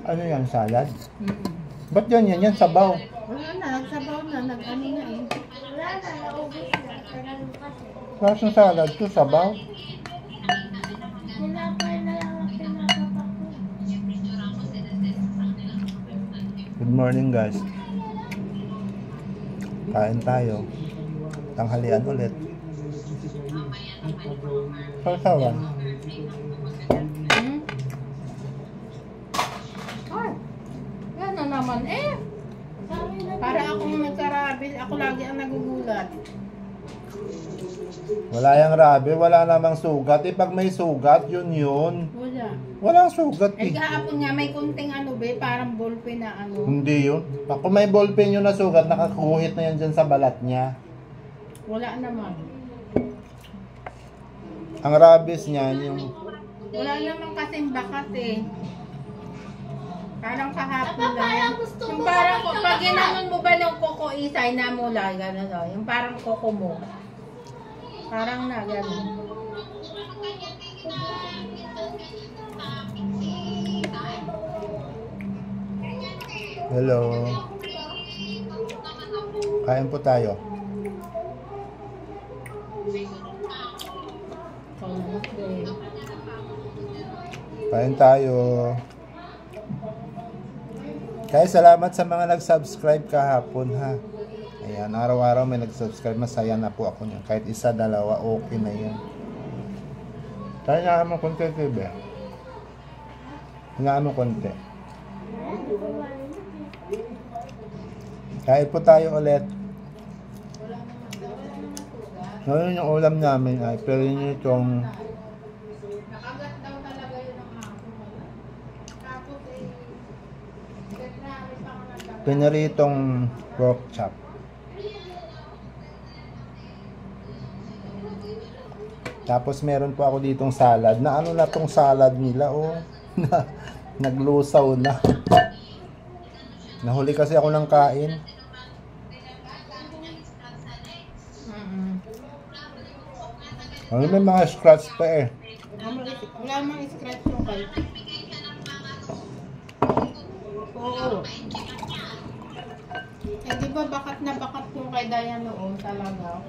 Ano yan, salad? Ba't yan? Yan sabaw. Wala na, nagsabaw na, nag-ano na eh. Wala na, naubos na. Tagal mo kasi. Kasong salad to, sabaw. Sinapay na lang ang pinapapak ko. Good morning guys. Kain tayo. Tanghalian ulit. Sausawan. Ay, yan na naman eh. Para akong nagkarabis, ako lagi ang nagugulat. Wala yang rabi, wala namang sugat. Eh pag may sugat, yun. Wala. Walang sugat Eh eh. kahapon nga may kunting ano be, parang ballpen na ano. Hindi yun. Kung may ballpen yun na sugat, nakakuhit na yan dyan sa balat niya. Wala naman. Ang rabies niyan, yung... Wala naman kasing bakat eh. Parang kahapon Papa, lang. parang gusto Yung mo parang, kapag pag tumaba. ginanon mo ba ng koko isay na mula, gano'n o. Yung parang koko mo. Parang na, gano'n. Hello. Kain po tayo. Kain tayo. Kaya salamat sa mga nag-subscribe kahapon ha. Ayan, araw-araw may nag-subscribe. Masaya na po ako niyan. Kahit isa, dalawa, okay na yan. Kaya nga mo konti, Tibe. Nga mo konti. Kain po tayo ulit. Ngayon yung ulam namin ay pero yun itong Nakagat daw talaga yun ang hapon. Tapos eh, marami pa ako nagkagat. pinaritong pork chop. Tapos meron po ako ditong salad. Na ano na tong salad nila oh. Naglusaw na. Nahuli kasi ako ng kain. Ano may mga scratch pa eh. Wala mang scratch yung kayo. Oo. Eh di ba bakat na bakat yung kay Dayan noon talaga?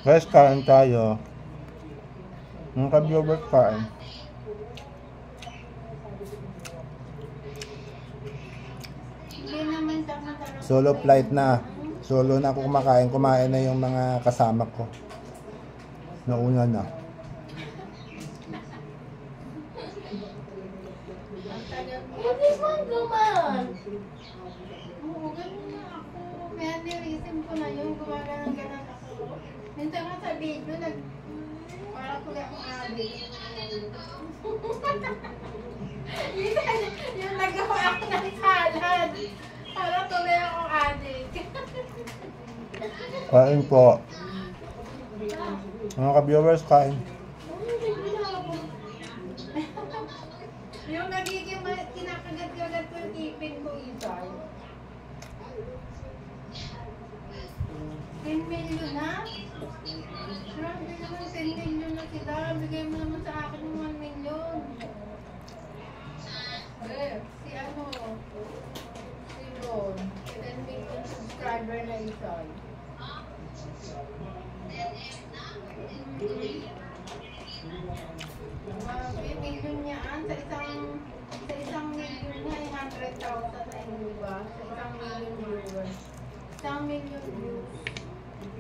Guys, kain tayo. Mga ka-viewers, kain. Hindi naman tama talaga. Solo flight na. Solo na ako kumakain. Kumain na yung mga kasama ko. Nauna na. Pwede mo gumaan. Oo, ganun na ako. May anirism ko na yun. Gumagana-ganan ako. Minsan nga sa video, parang tuloy akong adik. Yung nagawa ako ng salad. Parang tuloy akong adik. Kain po. Mga ka-viewers, kain. Yung nagiging kinakagat-gagat ko yung ipin ko, Isay. 10 million na? Grabe naman, 10 million na sila. Bigay mo naman sa akin yung 1 million. Si ano? Si Ron. 10 million subscriber na Isay. Grabe, million niyaan. Sa isang million niya ay 100,000 na yun, diba? Sa isang million viewers. Isang million views.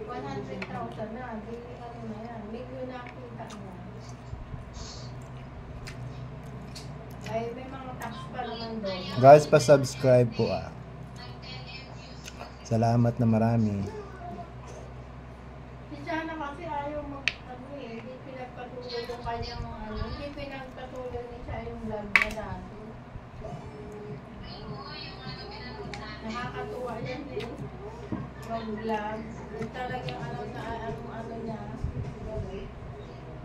100,000 na. Di ano na yan. Million na kita. tax pa naman doon. Guys, pa-subscribe po ah. Salamat na marami. Si Chana kasi ayaw hindi pinagpatuloy yung kanyang hindi pinagpatuloy ni siya yung vlog na dati. Nakakatuwa yan eh. Mag-vlog. Yung talagang ano niya.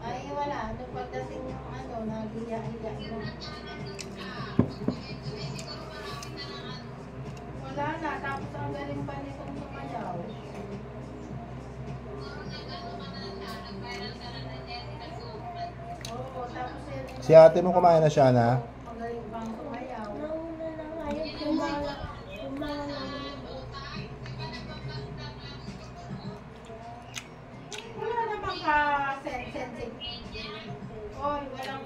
Ay wala, nung pagdating yung nagiya-iya na. Wala na, tapos ang galing pa nitong sumayaw. Oo, tapos yan. Si ate mo kumain na siya na? Magaling pang sumayaw. Nauna na nga yung kumala. Wala namang ka-sensitive. Oy, wala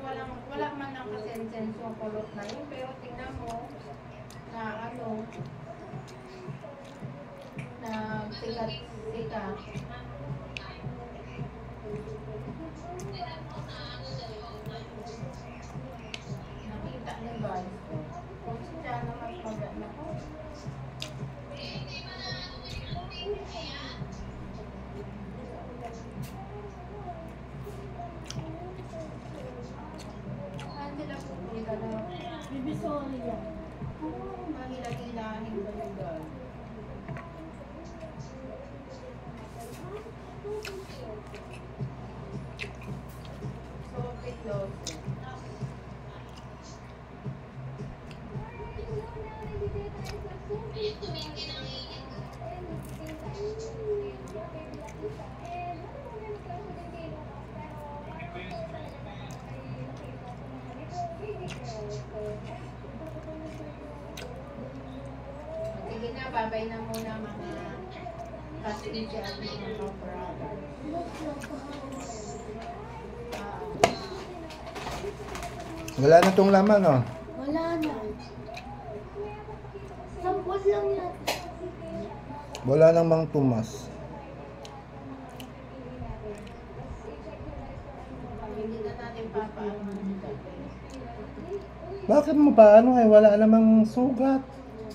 man ang ka-sensitive yung kulot na yun. Pero tingnan mo, na sikat-sikat. Nakita niyo guys. Kung siya naman maganda ko. Saan sila pupunta na? Divisoria. Oo, mahila-hilahin ba yung guys? Sopit loso. Sige na, babay na muna mga pasensya at mga ka-brother. Wala na tong laman oh. Wala na. Sampol lang yan. Wala nang Mang Tomas. Hindi na natin papaano dito. Bakit mo pa ano eh? Wala namang sugat.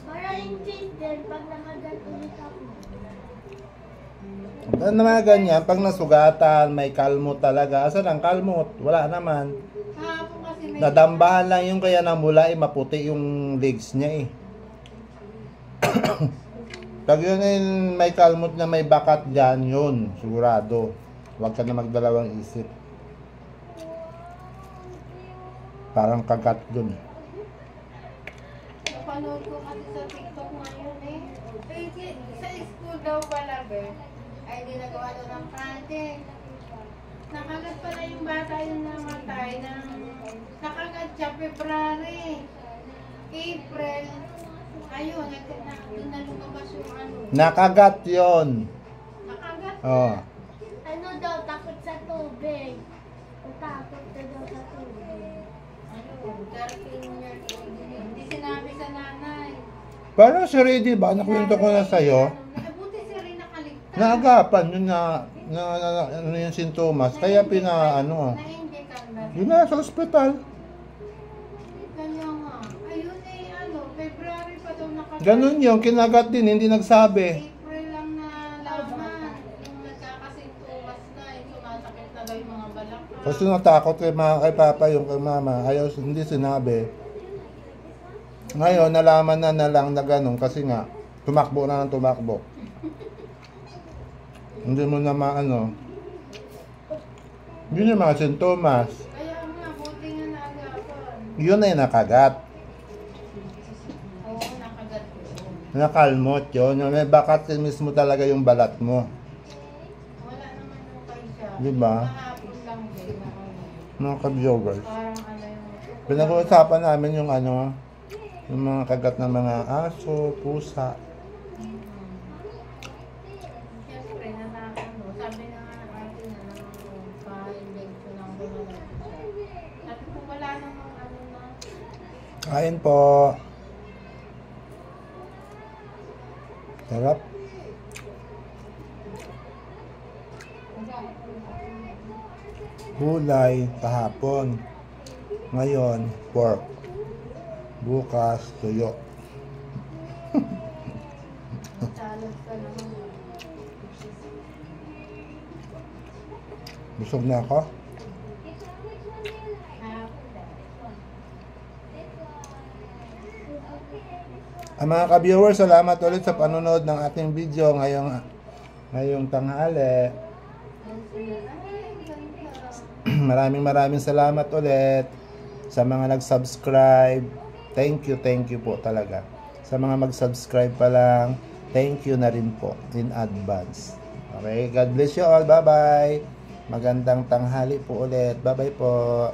Para yung change din pag nakagat ulit ako. Ano naman ganyan? Pag nasugatan, may kalmot talaga. Asan ang kalmot? Wala naman. Kahapon kasi may Nadambahan lang yung kaya namula maputi yung legs niya eh. Pag yun may kalmot na may bakat dyan, yun, sigurado. Huwag ka na magdalawang isip. Parang kagat dun. napanood ko kasi sa TikTok ngayon eh. Sa school daw pala be, ay ginagawa daw ng project. Nakagat pala yung bata yung namatay ng nakagat siya February. April. Ayun, doon na lumabas yung Nakagat yun. Nakagat? Oh. Ano daw, takot sa tubig. Takot na daw sa tubig. Hindi sinabi sa nanay. Parang si Reddy ba? Nakwento ko na sa'yo. Buti si Rin nakaligtas. Naagapan yun ano yung sintomas. Kaya Na-injekan ba? yun na sa ospital. Kanya nga. Ayun eh, February pa daw nakagat. Ganun yung kinagat din, hindi nagsabi. April lang nalaman. Yung nagkakasintumas na, sumasakit na daw yung mga balakang. Kasi natakot kay Papa yung kay Mama. Ayaw, hindi sinabi. Ngayon, nalaman na lang na ganun kasi nga, tumakbo na ng tumakbo. Hindi mo na yun yung mga sintomas. Kaya nga, buti nga naagapan. Yun ay nakagat. Oo, nakagat yun. Nakalmot yun. May bakat mismo talaga yung balat mo. Wala naman yung kay siya. Diba? Kahapon lang din. Mga ka-viewers. Parang yung... Pinag-uusapan namin yung yung mga kagat ng mga aso, pusa. Siyempre, sabi na nga ate na pa-injection ng bulan. Sabi ko, wala namang na. Kain po. Sarap. Gulay kahapon. Ngayon, pork. Bukas, tuyo. Challenge ka naman. Busog na ako. Mga ka-viewers, salamat ulit sa panonood ng ating video ngayong tanghali. Maraming salamat ulit sa mga nag-subscribe. Thank you po talaga. Sa mga mag-subscribe pa lang, thank you na rin po in advance. Okay, God bless you all. Bye-bye. Magandang tanghali po ulit. Bye-bye po.